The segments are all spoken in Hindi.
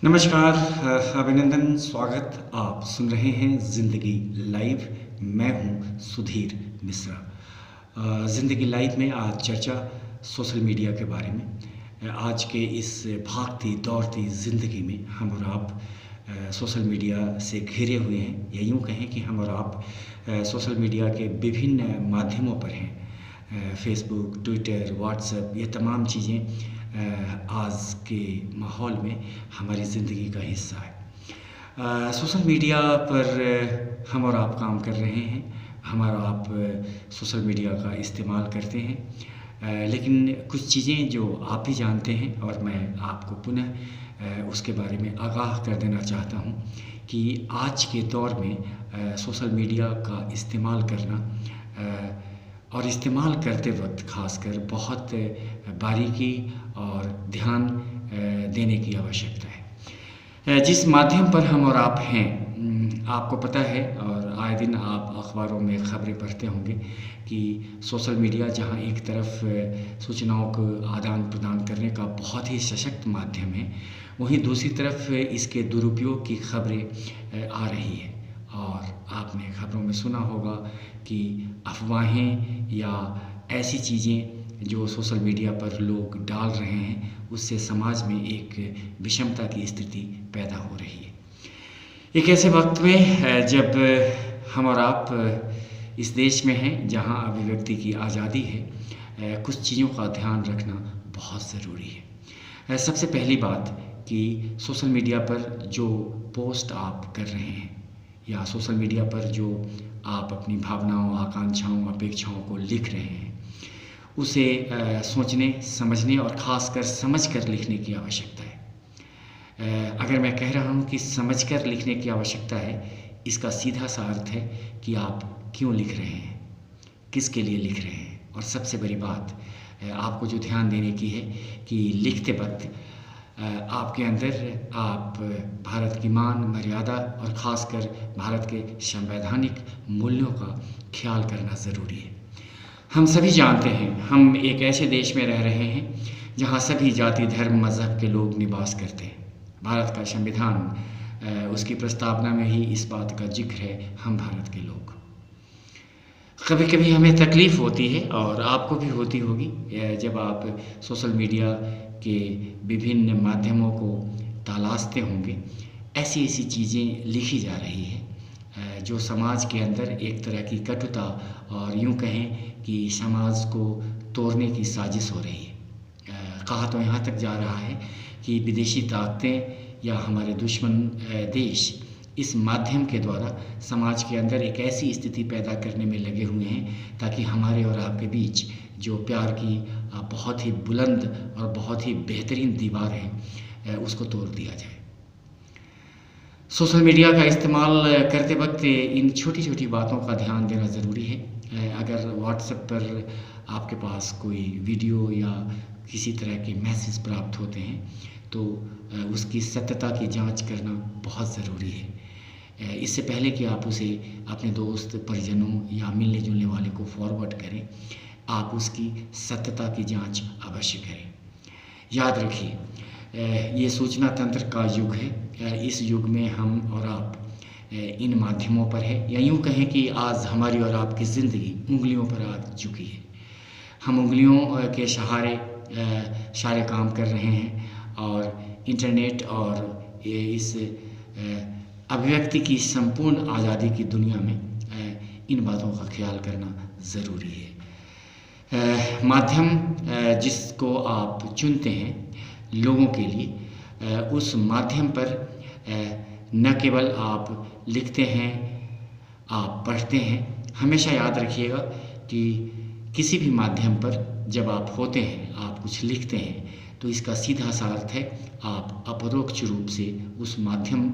नमस्कार, अभिनंदन, स्वागत। आप सुन रहे हैं ज़िंदगी लाइव। मैं हूं सुधीर मिश्रा। ज़िंदगी लाइव में आज चर्चा सोशल मीडिया के बारे में। आज के इस भागती दौड़ती ज़िंदगी में हम और आप सोशल मीडिया से घिरे हुए हैं, या यूँ कहें कि हम और आप सोशल मीडिया के विभिन्न माध्यमों पर हैं। फेसबुक, ट्विटर, व्हाट्सएप, ये तमाम चीज़ें आज के माहौल में हमारी ज़िंदगी का हिस्सा है। सोशल मीडिया पर हम और आप काम कर रहे हैं, हम और आप सोशल मीडिया का इस्तेमाल करते हैं, लेकिन कुछ चीज़ें जो आप भी जानते हैं और मैं आपको पुनः उसके बारे में आगाह कर देना चाहता हूं कि आज के दौर में सोशल मीडिया का इस्तेमाल करना और इस्तेमाल करते वक्त ख़ासकर बहुत बारीकी और ध्यान देने की आवश्यकता है। जिस माध्यम पर हम और आप हैं, आपको पता है और आए दिन आप अखबारों में खबरें पढ़ते होंगे कि सोशल मीडिया जहां एक तरफ सूचनाओं को आदान प्रदान करने का बहुत ही सशक्त माध्यम है, वहीं दूसरी तरफ इसके दुरुपयोग की खबरें आ रही है। और आपने खबरों में सुना होगा कि अफवाहें या ऐसी चीज़ें जो सोशल मीडिया पर लोग डाल रहे हैं, उससे समाज में एक विषमता की स्थिति पैदा हो रही है। एक ऐसे वक्त में जब हम और आप इस देश में हैं जहां अभिव्यक्ति की आज़ादी है, कुछ चीज़ों का ध्यान रखना बहुत ज़रूरी है। सबसे पहली बात कि सोशल मीडिया पर जो पोस्ट आप कर रहे हैं या सोशल मीडिया पर जो आप अपनी भावनाओं, आकांक्षाओं, अपेक्षाओं को लिख रहे हैं, उसे सोचने, समझने और ख़ासकर समझकर लिखने की आवश्यकता है। अगर मैं कह रहा हूँ कि समझकर लिखने की आवश्यकता है, इसका सीधा सा अर्थ है कि आप क्यों लिख रहे हैं, किसके लिए लिख रहे हैं। और सबसे बड़ी बात आपको जो ध्यान देने की है कि लिखते वक्त आपके अंदर आप भारत की मान, मर्यादा और ख़ासकर भारत के संवैधानिक मूल्यों का ख्याल करना ज़रूरी है। हम सभी जानते हैं, हम एक ऐसे देश में रह रहे हैं जहां सभी जाति, धर्म, मज़हब के लोग निवास करते हैं। भारत का संविधान, उसकी प्रस्तावना में ही इस बात का जिक्र है, हम भारत के लोग। कभी कभी हमें तकलीफ़ होती है और आपको भी होती होगी जब आप सोशल मीडिया के विभिन्न माध्यमों को तलाशते होंगे। ऐसी ऐसी चीज़ें लिखी जा रही है जो समाज के अंदर एक तरह की कटुता और यूं कहें कि समाज को तोड़ने की साजिश हो रही है। कहा तो यहाँ तक जा रहा है कि विदेशी ताकतें या हमारे दुश्मन देश इस माध्यम के द्वारा समाज के अंदर एक ऐसी स्थिति पैदा करने में लगे हुए हैं ताकि हमारे और आपके बीच जो प्यार की बहुत ही बुलंद और बहुत ही बेहतरीन दीवार है, उसको तोड़ दिया जाए। सोशल मीडिया का इस्तेमाल करते वक्त इन छोटी छोटी बातों का ध्यान देना ज़रूरी है। अगर व्हाट्सएप पर आपके पास कोई वीडियो या किसी तरह के मैसेज प्राप्त होते हैं तो उसकी सत्यता की जांच करना बहुत ज़रूरी है। इससे पहले कि आप उसे अपने दोस्त, परिजनों या मिलने जुलने वाले को फॉरवर्ड करें, आप उसकी सत्यता की जांच अवश्य करें। याद रखिए, ये सूचना तंत्र का युग है। इस युग में हम और आप इन माध्यमों पर है, या यूँ कहें कि आज हमारी और आपकी ज़िंदगी उंगलियों पर आ चुकी है। हम उंगलियों के सहारे सारे काम कर रहे हैं और इंटरनेट और इस अभिव्यक्ति की संपूर्ण आज़ादी की दुनिया में इन बातों का ख्याल करना ज़रूरी है। माध्यम जिसको आप चुनते हैं लोगों के लिए, उस माध्यम पर न केवल आप लिखते हैं, आप पढ़ते हैं। हमेशा याद रखिएगा कि किसी भी माध्यम पर जब आप होते हैं, आप कुछ लिखते हैं, तो इसका सीधा सा अर्थ है आप अपरोक्ष रूप से उस माध्यम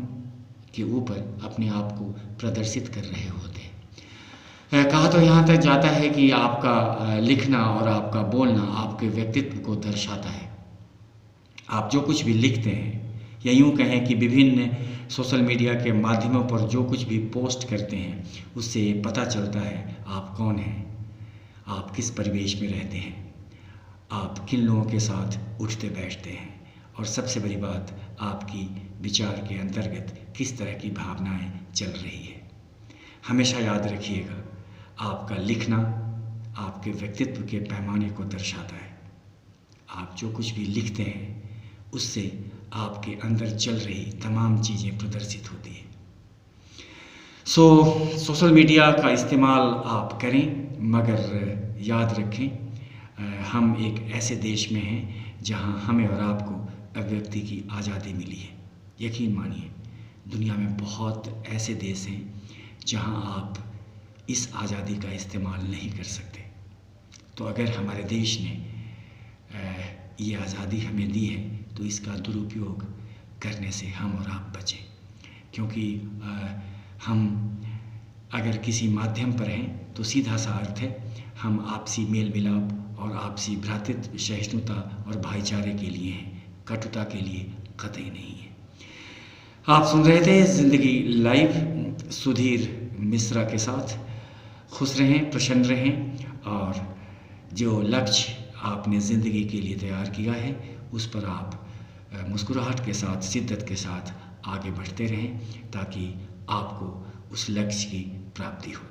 के ऊपर अपने आप को प्रदर्शित कर रहे होते हैं। कहा तो यहाँ तक जाता है कि आपका लिखना और आपका बोलना आपके व्यक्तित्व को दर्शाता है। आप जो कुछ भी लिखते हैं या यूँ कहें कि विभिन्न सोशल मीडिया के माध्यमों पर जो कुछ भी पोस्ट करते हैं, उससे पता चलता है आप कौन हैं, आप किस परिवेश में रहते हैं, आप किन लोगों के साथ उठते बैठते हैं, और सबसे बड़ी बात, आपकी विचार के अंतर्गत किस तरह की भावनाएं चल रही है। हमेशा याद रखिएगा, आपका लिखना आपके व्यक्तित्व के पैमाने को दर्शाता है। आप जो कुछ भी लिखते हैं उससे आपके अंदर चल रही तमाम चीज़ें प्रदर्शित होती हैं। सोशल मीडिया का इस्तेमाल आप करें, मगर याद रखें हम एक ऐसे देश में हैं जहां हमें और आपको अभिव्यक्ति की आज़ादी मिली है। यकीन मानिए, दुनिया में बहुत ऐसे देश हैं जहां आप इस आज़ादी का इस्तेमाल नहीं कर सकते। तो अगर हमारे देश ने ये आज़ादी हमें दी है तो इसका दुरुपयोग करने से हम और आप बचें, क्योंकि हम अगर किसी माध्यम पर हैं तो सीधा सा अर्थ है हम आपसी मेल मिलाप और आपसी भ्रातृत्व, सहिष्णुता और भाईचारे के लिए हैं, कटुता के लिए कतई नहीं है। आप सुन रहे थे ज़िंदगी लाइव सुधीर मिश्रा के साथ। खुश रहें, प्रसन्न रहें और जो लक्ष्य आपने ज़िंदगी के लिए तैयार किया है उस पर आप मुस्कुराहट के साथ, शिद्दत के साथ आगे बढ़ते रहें ताकि आपको उस लक्ष्य की प्राप्ति हो।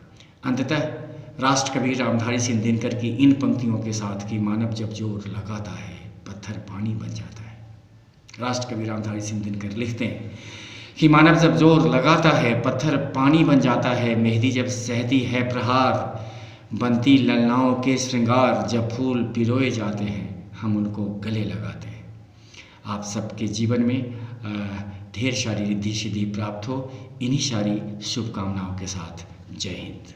अंततः राष्ट्रकवि रामधारी सिंह दिनकर की इन पंक्तियों के साथ कि मानव जब जोर लगाता है पत्थर पानी बन जाता है। राष्ट्रकवि रामधारी सिंह दिनकर लिखते हैं कि मानव जब जोर लगाता है पत्थर पानी बन जाता है, मेहंदी जब सहती है प्रहार, बनती ललनाओं के श्रृंगार, जब फूल पिरोए जाते हैं हम उनको गले लगाते हैं। आप सबके जीवन में ढेर सारी रिद्धि सिद्धि प्राप्त हो, इन्हीं सारी शुभकामनाओं के साथ जय हिंद।